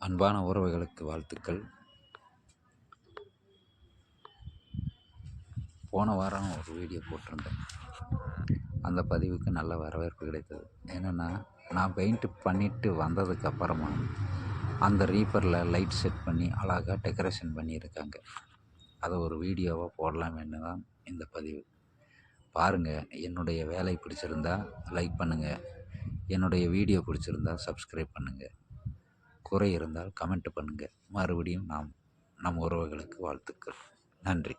அன்பான உறவுகளுக்கு வாழ்த்துக்கள். போன வாரம் ஒரு வீடியோ போட்டிருந்தேன். அந்த பதிவுக்கு நல்ல வரவேற்பு கிடைத்தது. என்னென்னா, நான் பெயிண்ட் பண்ணிவிட்டு வந்ததுக்கப்புறமா அந்த ரீஃபரில் லைட் செட் பண்ணி அழகாக டெக்கரேஷன் பண்ணியிருக்காங்க. அதை ஒரு வீடியோவாக போடலாம்னு தான் இந்த பதிவு. பாருங்கள், என்னுடைய வேலை பிடிச்சிருந்தா லைக் பண்ணுங்கள், என்னுடைய வீடியோ பிடிச்சிருந்தா சப்ஸ்கிரைப் பண்ணுங்கள், குறை இருந்தால் கமெண்ட் பண்ணுங்கள். மறுபடியும் நம் உறவுகளுக்கு வாழ்த்துக்கள். நன்றி.